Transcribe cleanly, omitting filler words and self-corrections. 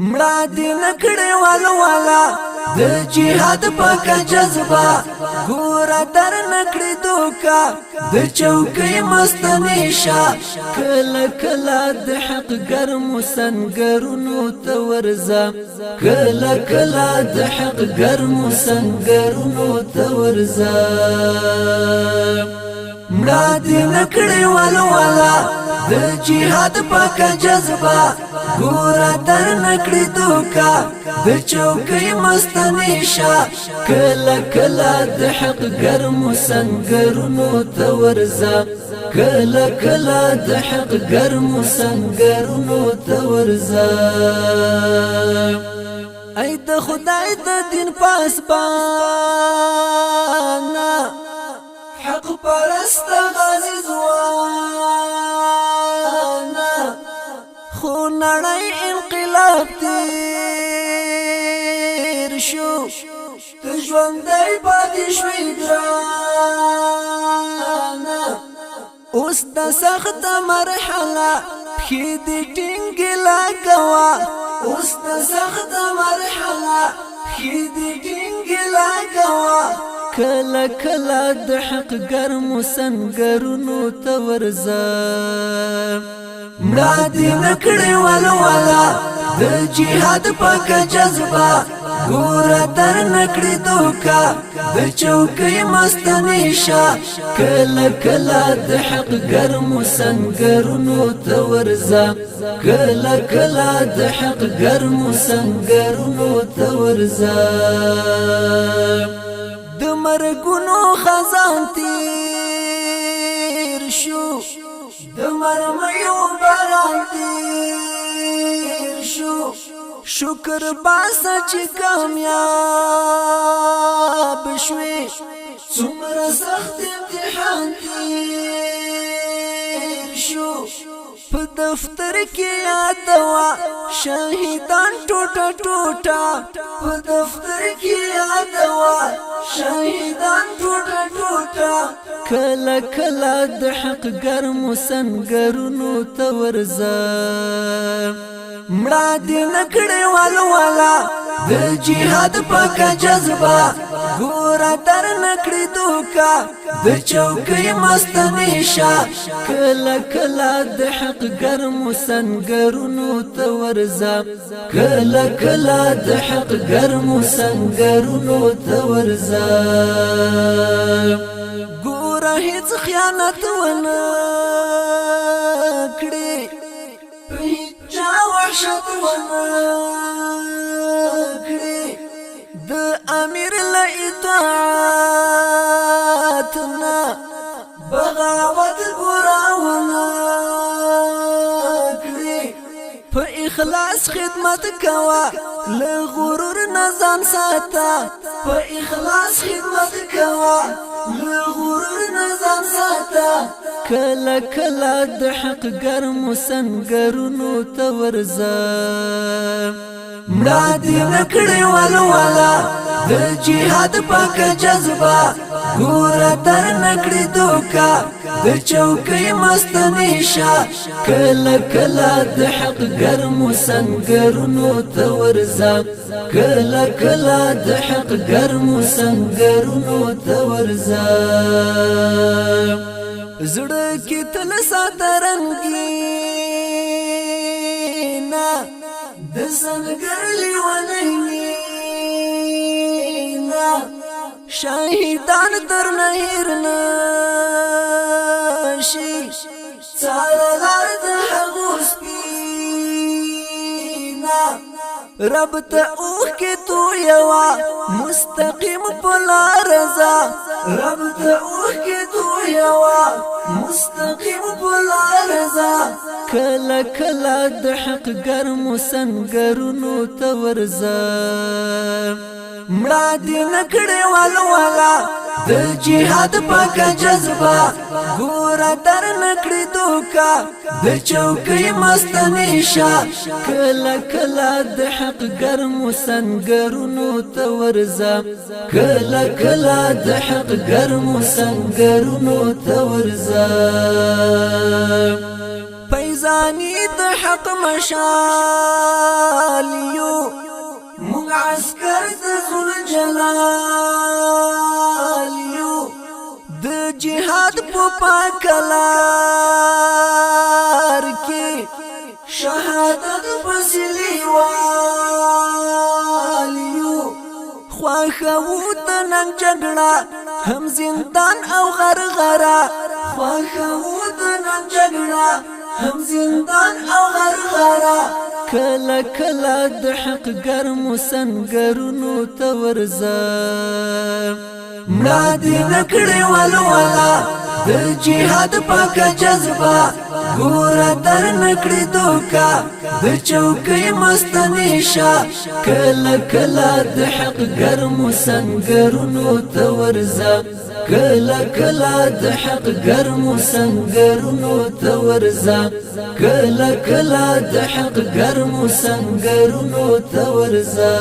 مړه دې نکړې والا د جهاد پاک جذبه ګوره در نکړې دوکا د چوکۍ مستنې شا کله کله د حق ګرمو سنګرونو ته ورځه کله کله د حق ګرمو سنګرونو ته ورځه مړه دې نکړې والا د جهاد پاک جذبه ګوره در نکړې دوکا د چوکۍ مستنې شا کله کله د حق ګرمو سنګرونو ته ورځه کله کله د حق ګرمو سنګرونو ته ورځه ای د خدای د دین پاسبانا حق پرست غازی ځوانا خو نړۍ انقلاب تیر شو ته ژوندی پاتې شوې ګرانه اوس د سخته مرحله پښې دې ټینګې لګوه اوس د سخته مرحله پښې دې ټینګې لګوه کله کله د حق ګرمو سنګرونو ته ورځه مړه دې نکړې والا د جهاد پاک جذبه ګوره در نکړې دوکا د چوکۍ مستنې شا کله کله د حق ګرمو سنګرونو ته ورځه کله کله د حق ګرمو سنګرونو ته ورځه د مرګونو خزان تیر شو د مرمیو باران تیر شو شکر باسه چې کامیاب شوې څومره سخت امتحان تیر شو په دفتر کې یادوا شهیدان ټوټه ټوټه په دفتر کې یادوا شهیدان ټوټه ټوټه کله کله د حق ګرمو سنګرونو ته ورځه مړه دې نکړې والا د جهاد پاک جذبه ګوره در نکړې دوکا د چوکۍ مستنې شا کله کله د حق ګرمو سنګرونو ته ورځه کله کله د حق ګرمو سنګرونو ته ورځه ګوره هیڅ خیانت ونه کړې چا وحشت ونه کړې د امیر له اطاعت نه بغاوت ګوره ونه کړې په اخلاص خدمت کوه له غرور نه ځان ساته په اخلاص خدمت کوه له غرور نه ځان ساته کله کله د حق ګرمو سنګرونو ته ورځه مړه دې نکړې والا د جهاد پاک جذبه ګوره در نکړې دوکا د چوکۍ مستنې شا کله کله د حق ګرمو سنګرونو ته ورځه کله کله د حق ګرمو سنګرونو ته ورځه زړه کې تل ساته رنګینا د سنګر لیونینا شهیدان در نهیر نشي څارلار د هغو سپینا رب ته اوخ کې تو یوا مستقیم پلار رضا رب ته اوخ کې تو یوا مستقیم پلار رضا کله کله د حق ګرمو سنګرونو ته ورځه مړه دې نکړې والا د جهاد پاک جذبه ګوره در نکړې دوکا د چوکۍ مستنې شا کله کله د حق ګرمو سنګرونو ته ورځه کله کله د حق ګرمو سنګرونو ته ورځه فیضانی د حق مشال عسكر د ذل جلال یو د جهاد په پاک لار کې شهادت فصلی والیو خواخو د نن جګړه هم زندان او غرغره خواخو د نن جګړه هم زندان او غرغره کله کله د حق ګرمو سنګرونو ته ورځه مړه دې نکړې ولوله د جهاد پاک جذبه ګوره در نکړې دوکا د چوکۍ مستنې شه کله کله د حق ګرمو سنګرونو ته ورځه کله کله د حق ګرمو سنګرونو ته ورځه کله کله د حق ګرمو سنګرونو ته ورځه